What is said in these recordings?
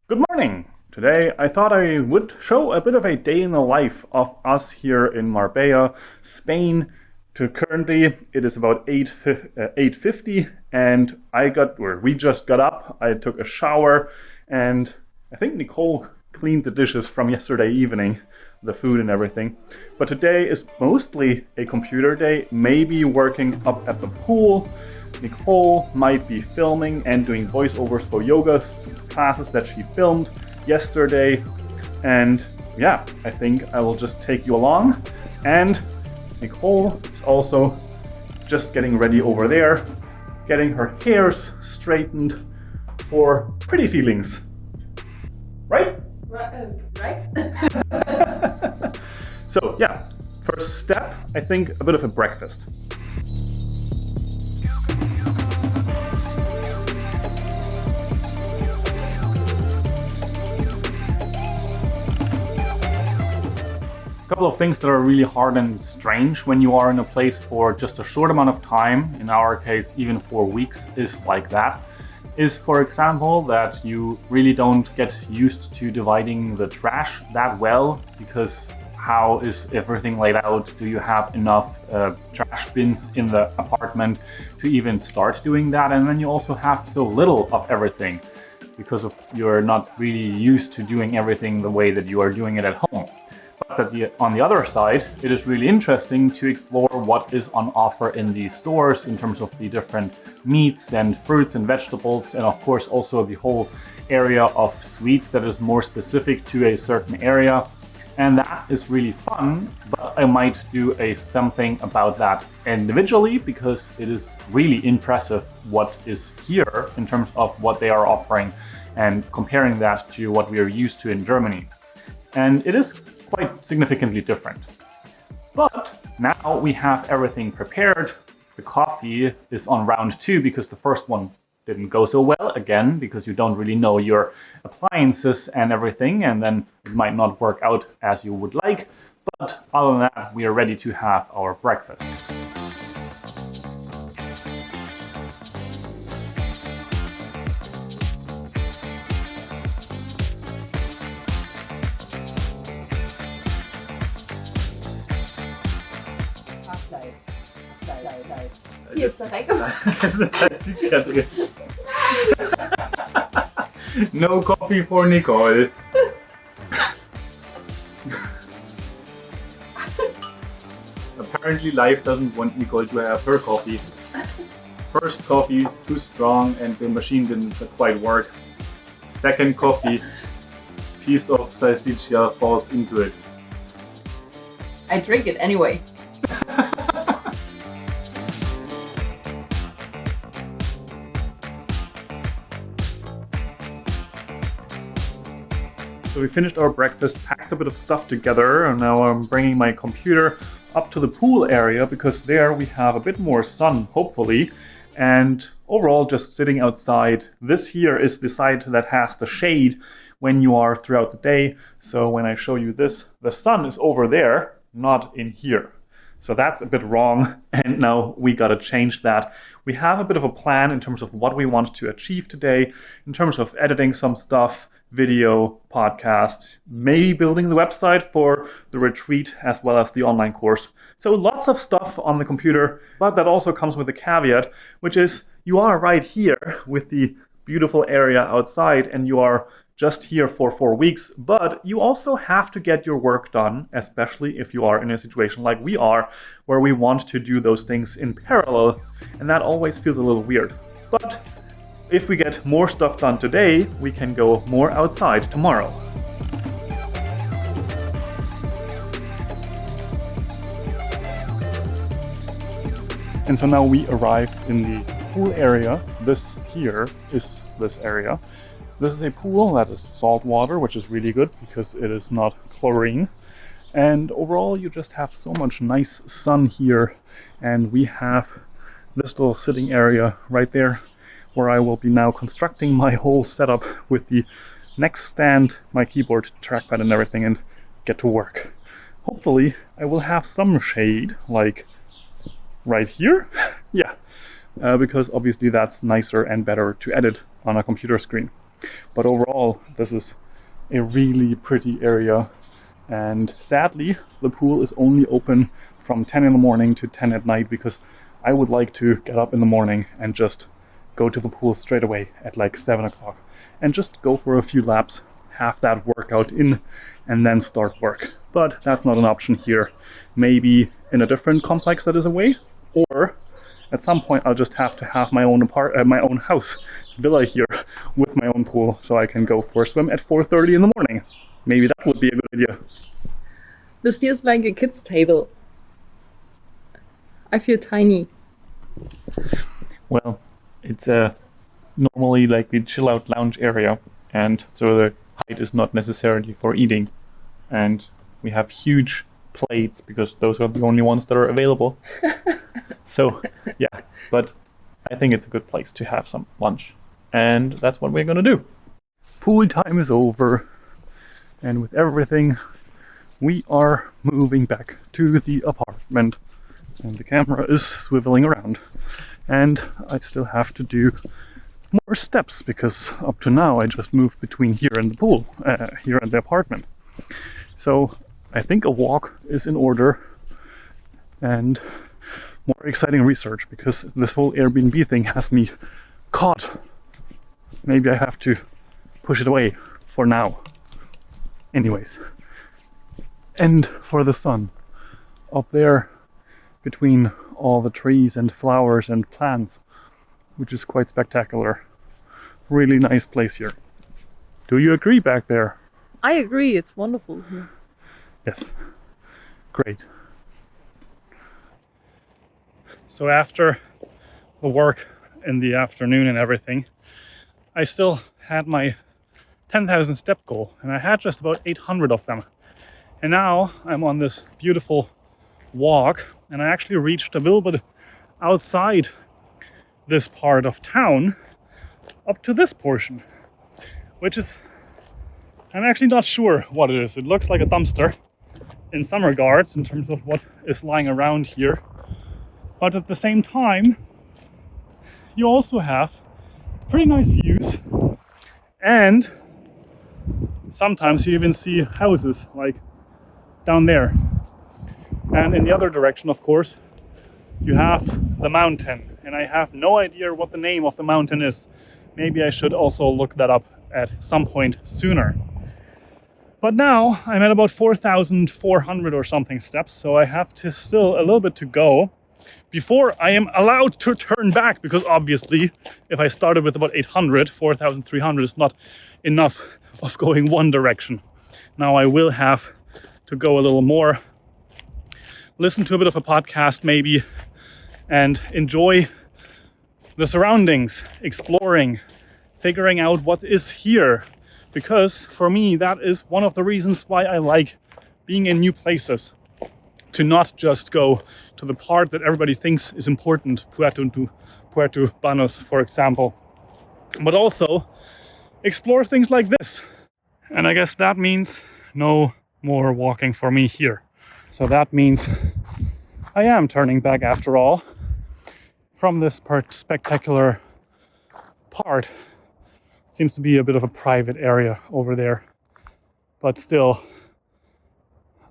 Good morning! Today I thought I would show a bit of a day in the life of us here in Marbella, Spain. Currently it is about 8:50 and we just got up, I took a shower, and I think Nicole cleaned the dishes from yesterday evening, the food and everything. But today is mostly a computer day, maybe working up at the pool. Nicole might be filming and doing voiceovers for yoga classes that she filmed yesterday. And yeah, I think I will just take you along. And Nicole is also just getting ready over there, getting her hairs straightened for pretty feelings. Right? Right? So yeah, first step, I think a bit of a breakfast. A couple of things that are really hard and strange when you are in a place for just a short amount of time, in our case even 4 weeks is like that, is for example that you really don't get used to dividing the trash that well, because how is everything laid out? Do you have enough trash bins in the apartment to even start doing that? And then you also have so little of everything because you're not really used to doing everything the way that you are doing it at home. But on the other side, it is really interesting to explore what is on offer in these stores in terms of the different meats and fruits and vegetables, and of course also the whole area of sweets that is more specific to a certain area. And that is really fun, but I might do something about that individually, because it is really impressive what is here in terms of what they are offering and comparing that to what we are used to in Germany. And it is quite significantly different. But now we have everything prepared. The coffee is on round 2 because the first one didn't go so well, again, because you don't really know your appliances and everything, and then it might not work out as you would like. But other than that, we are ready to have our breakfast. Hier ist der reingemacht. Das ist ja drin. No coffee for Nicole. Apparently life doesn't want Nicole to have her coffee. First coffee, too strong and the machine didn't quite work. Second coffee, piece of salsiccia falls into it. I drink it anyway. So we finished our breakfast, packed a bit of stuff together, and now I'm bringing my computer up to the pool area because there we have a bit more sun, hopefully, and overall just sitting outside. This here is the side that has the shade when you are throughout the day. So when I show you this, the sun is over there, not in here. So that's a bit wrong, and now we gotta change that. We have a bit of a plan in terms of what we want to achieve today, in terms of editing some stuff, video, podcast, maybe building the website for the retreat as well as the online course. So lots of stuff on the computer, but that also comes with a caveat, which is you are right here with the beautiful area outside and you are just here for 4 weeks, but you also have to get your work done, especially if you are in a situation like we are, where we want to do those things in parallel, and that always feels a little weird. But if we get more stuff done today, we can go more outside tomorrow. And so now we arrived in the pool area. This here is this area. This is a pool that is salt water, which is really good because it is not chlorine. And overall, you just have so much nice sun here. And we have this little sitting area right there, where I will be now constructing my whole setup with the next stand, my keyboard, trackpad and everything, and get to work. Hopefully I will have some shade, like right here. Yeah, because obviously that's nicer and better to edit on a computer screen. But overall, this is a really pretty area. And sadly, the pool is only open from 10 in the morning to 10 at night, because I would like to get up in the morning and just go to the pool straight away at like 7 o'clock and just go for a few laps, have that workout in, and then start work. But that's not an option here. Maybe in a different complex that is away, or at some point I'll just have to have my own house villa here with my own pool, so I can go for a swim at 4:30 in the morning. Maybe that would be a good idea. This feels like a kid's table. I feel tiny. Well, it's normally like the chill out lounge area, and so the height is not necessarily for eating. And we have huge plates because those are the only ones that are available. So yeah, but I think it's a good place to have some lunch, and that's what we're gonna do. Pool time is over, and with everything we are moving back to the apartment, and the camera is swiveling around, and I still have to do more steps because up to now I just moved between here and the pool, here and the apartment. So I think a walk is in order, and more exciting research, because this whole Airbnb thing has me caught. Maybe I have to push it away for now. Anyways, and for the sun up there between all the trees and flowers and plants, which is quite spectacular. Really nice place here. Do you agree back there? I agree, it's wonderful here. Yes. Great. So after the work in the afternoon and everything, I still had my 10,000 step goal, and I had just about 800 of them. And now I'm on this beautiful walk, and I actually reached a little bit outside this part of town up to this portion, which is, I'm actually not sure what it is. It looks like a dumpster in some regards in terms of what is lying around here. But at the same time, you also have pretty nice views, and sometimes you even see houses like down there. And in the other direction, of course, you have the mountain, and I have no idea what the name of the mountain is. Maybe I should also look that up at some point sooner. But now I'm at about 4,400 or something steps, so I have to still a little bit to go before I am allowed to turn back, because obviously if I started with about 800, 4,300 is not enough of going one direction. Now I will have to go a little more, listen to a bit of a podcast maybe, and enjoy the surroundings, exploring, figuring out what is here. Because for me, that is one of the reasons why I like being in new places. To not just go to the part that everybody thinks is important, Puerto Banos, for example, but also explore things like this. And I guess that means no more walking for me here. So that means I am turning back after all from this spectacular part. Seems to be a bit of a private area over there, but still,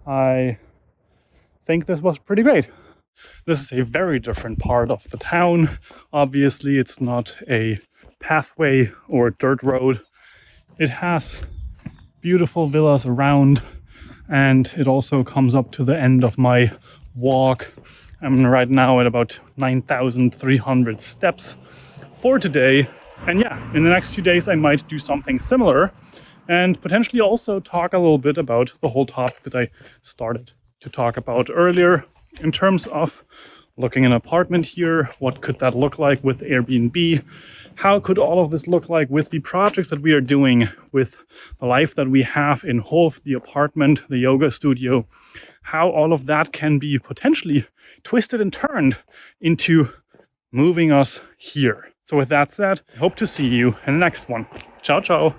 I think this was pretty great. This is a very different part of the town. Obviously, it's not a pathway or a dirt road. It has beautiful villas around, and it also comes up to the end of my walk. I'm right now at about 9,300 steps for today. And yeah, in the next few days I might do something similar, and potentially also talk a little bit about the whole topic that I started to talk about earlier in terms of looking at an apartment here. What could that look like with Airbnb? How could all of this look like with the projects that we are doing, with the life that we have in Hof, the apartment, the yoga studio? How all of that can be potentially twisted and turned into moving us here. So with that said, I hope to see you in the next one. Ciao, ciao.